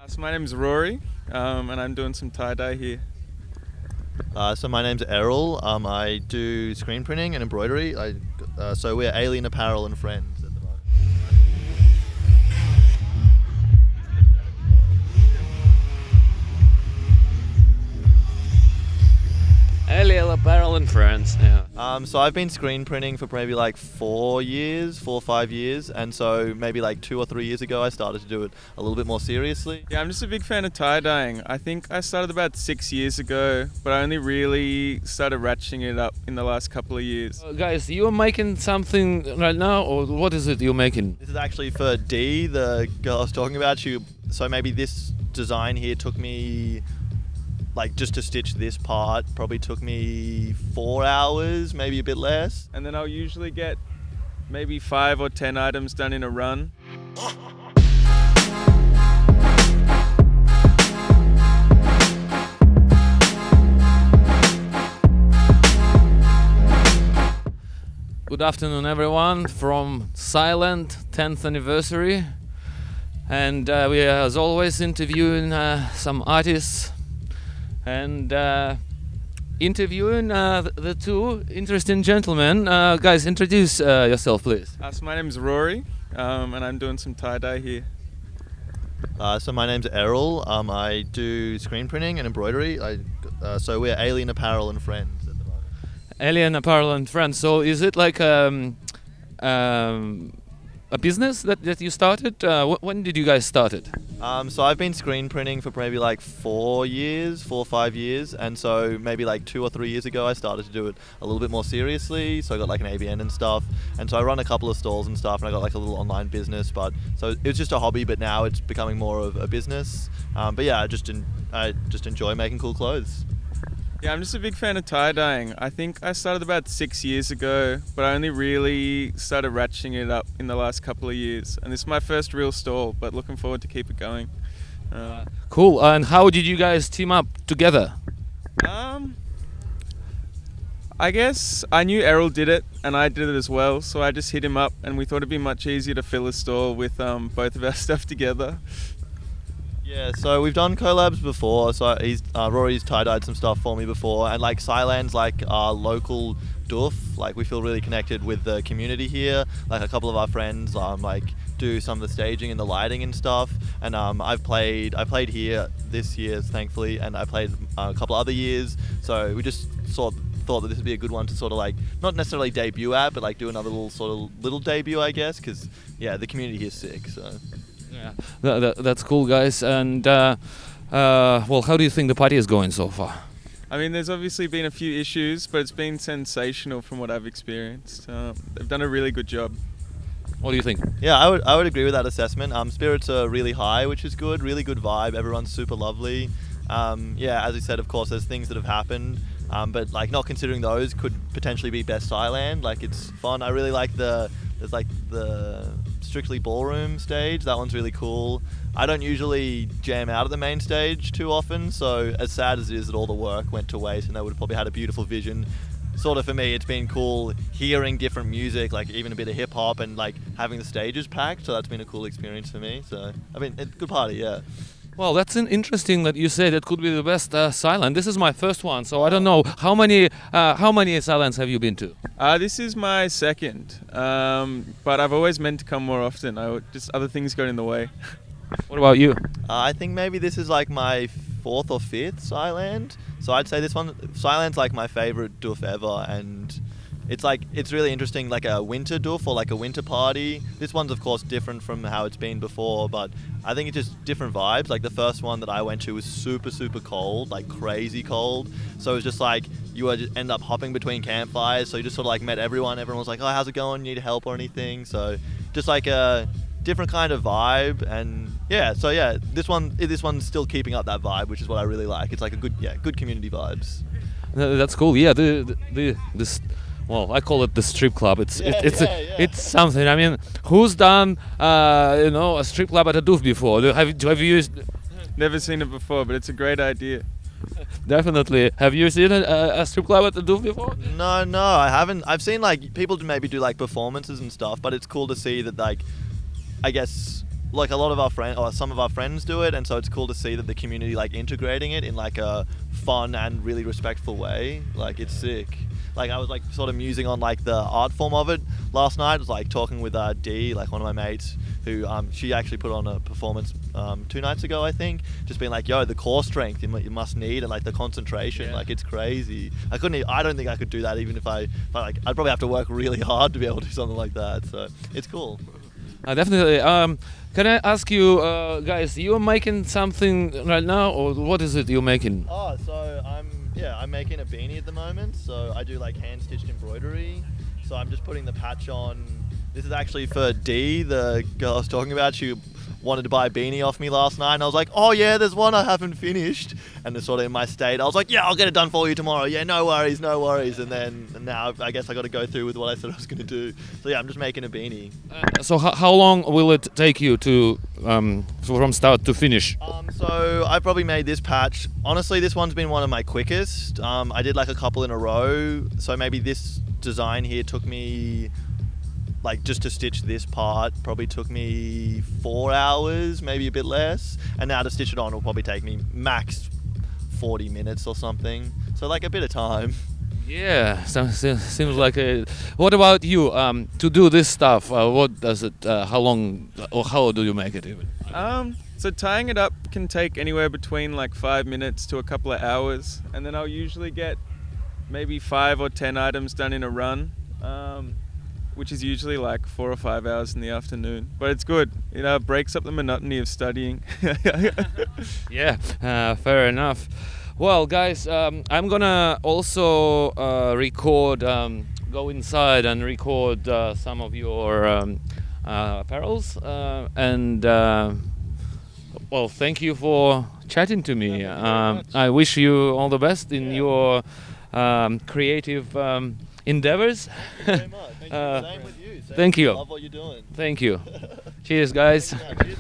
So my name's Rory, and I'm doing some tie-dye here. So my name's Errol. I do screen printing and embroidery. So we're Alien Apparel and Friends at the moment. Alien Apparel and Friends. Yeah. So I've been screen printing for maybe like 4 or 5 years, and so maybe like 2 or 3 years ago I started to do it a little bit more seriously. Yeah, I'm just a big fan of tie-dyeing. I think I started about 6 years ago, but I only really started ratcheting it up in the last couple of years. Guys, you're making something right now, or what is it you're making? This is actually for Dee, the girl I was talking about. So maybe this design here took me, like, just to stitch this part probably took me 4 hours, maybe a bit less. And then I'll usually get maybe 5 or 10 items done in a run. Good afternoon, everyone, from Psyland 10th anniversary, and we are, as always, interviewing some artists and interviewing the two interesting gentlemen. Guys, introduce yourself, please. So my name's Rory, and I'm doing some tie-dye here. So my name's Errol. I do screen printing and embroidery. So we're Alien Apparel and Friends at the moment. Alien Apparel and Friends. So is it like a business that you started? When did you guys start it? So I've been screen printing for maybe like 4 or 5 years, and so maybe like 2 or 3 years ago I started to do it a little bit more seriously. So I got like an ABN and stuff, and so I run a couple of stalls and stuff, and I got like a little online business. But so it was just a hobby, but now it's becoming more of a business. But yeah, I just enjoy making cool clothes. Yeah, I'm just a big fan of tie-dyeing. I think I started about 6 years ago, but I only really started ratcheting it up in the last couple of years. And this is my first real stall, but looking forward to keep it going. Cool. And how did you guys team up together? I guess I knew Errol did it, and I did it as well, so I just hit him up, and we thought it'd be much easier to fill a stall with both of our stuff together. Yeah, so we've done collabs before. So Rory's tie-dyed some stuff for me before, and like Psyland's like our local doof. Like we feel really connected with the community here. Like a couple of our friends like do some of the staging and the lighting and stuff. And I played here this year, thankfully, and I played a couple other years. So we just thought that this would be a good one to sort of like not necessarily debut at, but like do another little debut, I guess, because yeah, the community here is sick. So. Yeah, that's cool, guys. And well, how do you think the party is going so far? I mean, there's obviously been a few issues, but it's been sensational from what I've experienced. They've done a really good job. What do you think? Yeah, I would agree with that assessment. Spirits are really high, which is good. Really good vibe. Everyone's super lovely. Yeah, as I said, of course, there's things that have happened, but like not considering those could potentially be best Psyland. Like it's fun. I really like there's like the Strictly Ballroom stage. That one's really cool. I don't usually jam out at the main stage too often, so as sad as it is that all the work went to waste and they would have probably had a beautiful vision, sort of for me it's been cool hearing different music, like even a bit of hip hop, and like having the stages packed, so that's been a cool experience for me. So I mean, it's a good party, yeah. Well, that's interesting that you said it could be the best Psyland. This is my first one, so I don't know how many Psylands have you been to? This is my second, but I've always meant to come more often. Just other things got in the way. What about you? I think maybe this is like my 4th or 5th Psyland. So I'd say this one, Psyland's like my favorite doof ever, and it's really interesting, like a winter doof or like a winter party. This one's of course different from how it's been before, but I think it's just different vibes. Like the first one that I went to was super cold, like crazy cold. So it was just like you would just end up hopping between campfires. So you just sort of like met everyone. Everyone was like, "Oh, how's it going? You need help or anything?" So just like a different kind of vibe. And yeah, so yeah, this one's still keeping up that vibe, which is what I really like. It's like a good community vibes. That's cool. Yeah, this. Well, I call it the strip club. It's something. I mean, who's done a strip club at a doof before? Have you used? Never seen it before, but it's a great idea. Definitely. Have you seen a strip club at the doof before? No, I haven't. I've seen like people maybe do like performances and stuff, but it's cool to see that, like, I guess like a lot of our friends or some of our friends do it, and so it's cool to see that the community like integrating it in like a fun and really respectful way. Like it's sick. Like I was like sort of musing on like the art form of it last night. I was like talking with Dee, like one of my mates, who she actually put on a performance 2 nights ago, I think. Just being like, yo, the core strength you must need, and like the concentration, like it's crazy. I don't think I could do that even if I like. I'd probably have to work really hard to be able to do something like that. So it's cool. Definitely. Can I ask you, guys, you're making something right now, or what is it you're making? Oh, so I'm making a beanie at the moment. So I do like hand stitched embroidery. So I'm just putting the patch on. This is actually for Dee, the girl I was talking about. She wanted to buy a beanie off me last night, and I was like, oh yeah, there's one I haven't finished. And it's sort of in my state, I was like, yeah, I'll get it done for you tomorrow. Yeah, no worries. And then now I guess I got to go through with what I said I was going to do. So yeah, I'm just making a beanie. So how long will it take you to from start to finish? So I probably made this patch. Honestly, this one's been one of my quickest. I did like a couple in a row. So maybe this design here took me, like just to stitch this part, probably took me 4 hours, maybe a bit less. And now to stitch it on will probably take me max 40 minutes or something. So like a bit of time. Yeah, seems like a. What about you? To do this stuff, what does it? How long or how do you make it even? So tying it up can take anywhere between like 5 minutes to a couple of hours, and then I'll usually get maybe 5 or 10 items done in a run, which is usually like 4 or 5 hours in the afternoon. But it's good, you know, it breaks up the monotony of studying. Yeah, fair enough. Well, guys, I'm gonna also record, go inside and record some of your apparels, and well, thank you for chatting to me. I wish you all the best in your creative endeavors. Thank you very much. Same with you. Thank you. Love what you're doing. Thank you. Cheers, guys. Cheers.